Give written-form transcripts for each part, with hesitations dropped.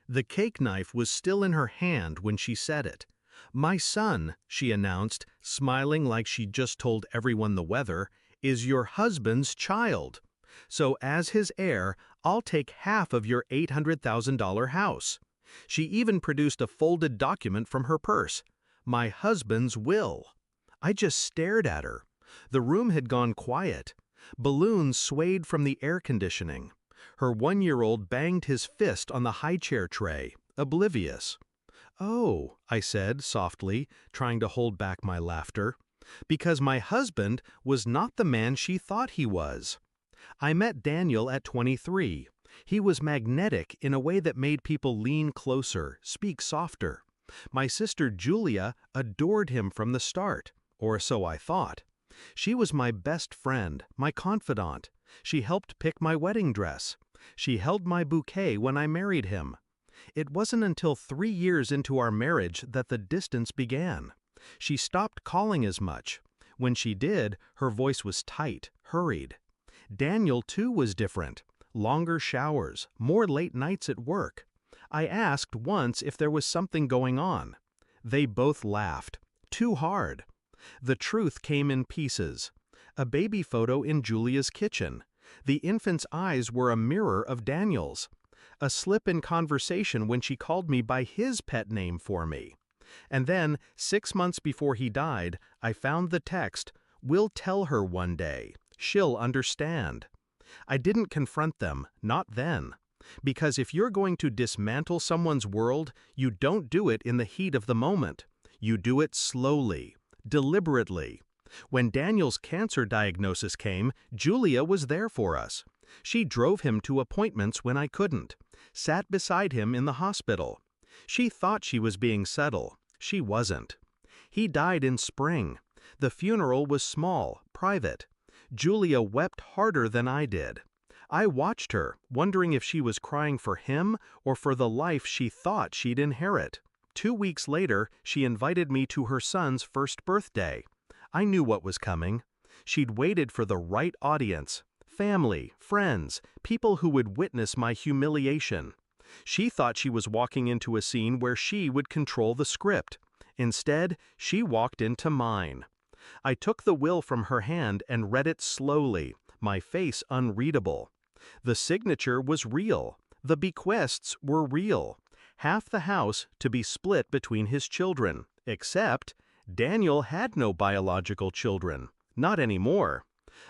The cake knife was still in her hand when she said it. "My son," she announced, smiling like she'd just told everyone the weather, "is your husband's child. So as his heir, I'll take half of your $800,000 house." She even produced a folded document from her purse. My husband's will. I just stared at her. The room had gone quiet. Balloons swayed from the air conditioning. Her 1-year-old banged his fist on the high chair tray, oblivious. "Oh," I said softly, trying to hold back my laughter, "because my husband was not the man she thought he was." I met Daniel at 23. He was magnetic in a way that made people lean closer, speak softer. My sister Julia adored him from the start, or so I thought. She was my best friend, my confidant. She helped pick my wedding dress. She held my bouquet when I married him. It wasn't until 3 years into our marriage that the distance began. She stopped calling as much. When she did, her voice was tight, hurried. Daniel, too, was different. Longer showers, more late nights at work. I asked once if there was something going on. They both laughed. Too hard. The truth came in pieces. A baby photo in Julia's kitchen. The infant's eyes were a mirror of Daniel's. A slip in conversation when she called me by his pet name for me. And then, 6 months before he died, I found the text, "We'll tell her one day. She'll understand." I didn't confront them, not then. Because if you're going to dismantle someone's world, you don't do it in the heat of the moment. You do it slowly, deliberately. When Daniel's cancer diagnosis came, Julia was there for us. She drove him to appointments when I couldn't, sat beside him in the hospital. She thought she was being subtle. She wasn't. He died in spring. The funeral was small, private. Julia wept harder than I did. I watched her, wondering if she was crying for him or for the life she thought she'd inherit. 2 weeks later, she invited me to her son's first birthday. I knew what was coming. She'd waited for the right audience. Family, friends, people who would witness my humiliation. She thought she was walking into a scene where she would control the script. Instead, she walked into mine. I took the will from her hand and read it slowly, my face unreadable. The signature was real. The bequests were real. Half the house to be split between his children, except Daniel had no biological children. Not anymore.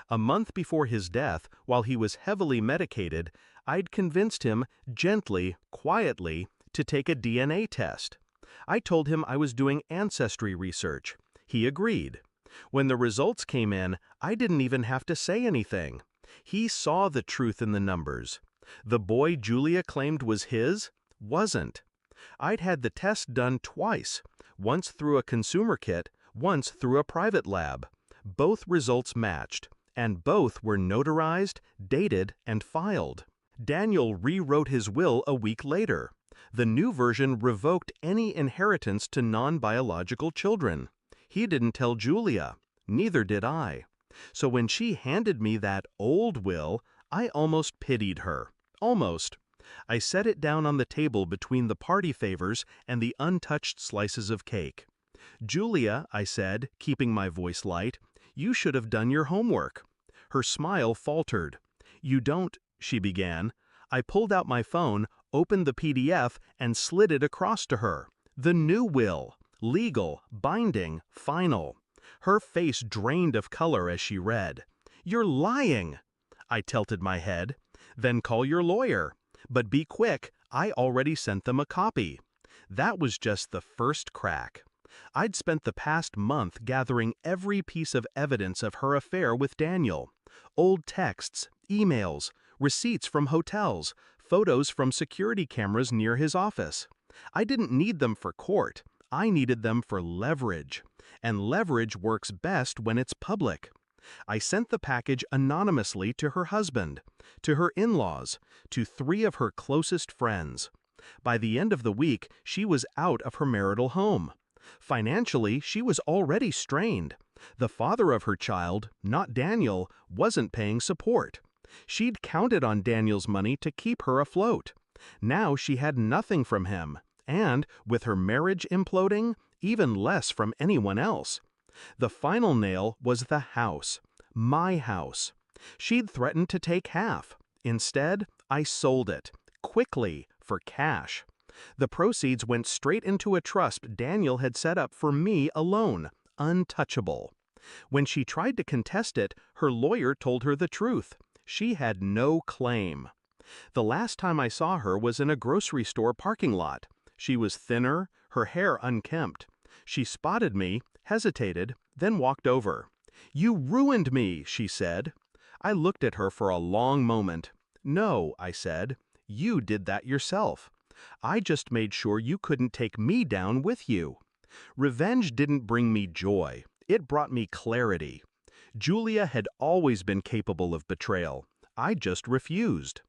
A month before his death, while he was heavily medicated, I'd convinced him, gently, quietly, to take a DNA test. I told him I was doing ancestry research. He agreed. When the results came in, I didn't even have to say anything. He saw the truth in the numbers. The boy Julia claimed was his wasn't. I'd had the test done twice, once through a consumer kit, once through a private lab. Both results matched, and both were notarized, dated, and filed. Daniel rewrote his will a week later. The new version revoked any inheritance to non-biological children. He didn't tell Julia. Neither did I. So when she handed me that old will, I almost pitied her. Almost. I set it down on the table between the party favors and the untouched slices of cake. "Julia," I said, keeping my voice light, "you should have done your homework." Her smile faltered. "You don't," she began. I pulled out my phone, opened the PDF, and slid it across to her. The new will. Legal, binding, final. Her face drained of color as she read. "You're lying!" I tilted my head. "Then call your lawyer. But be quick, I already sent them a copy." That was just the first crack. I'd spent the past month gathering every piece of evidence of her affair with Daniel. Old texts, emails, receipts from hotels, photos from security cameras near his office. I didn't need them for court. I needed them for leverage. And leverage works best when it's public. I sent the package anonymously to her husband, to her in-laws, to 3 of her closest friends. By the end of the week, she was out of her marital home. Financially, she was already strained. The father of her child, not Daniel, wasn't paying support. She'd counted on Daniel's money to keep her afloat. Now she had nothing from him, and, with her marriage imploding, even less from anyone else. The final nail was the house. My house. She'd threatened to take half. Instead, I sold it. Quickly, for cash. The proceeds went straight into a trust Daniel had set up for me alone, untouchable. When she tried to contest it, her lawyer told her the truth. She had no claim. The last time I saw her was in a grocery store parking lot. She was thinner, her hair unkempt. She spotted me, hesitated, then walked over. "You ruined me," she said. I looked at her for a long moment. "No," I said. "You did that yourself. I just made sure you couldn't take me down with you." Revenge didn't bring me joy. It brought me clarity. Julia had always been capable of betrayal. I just refused.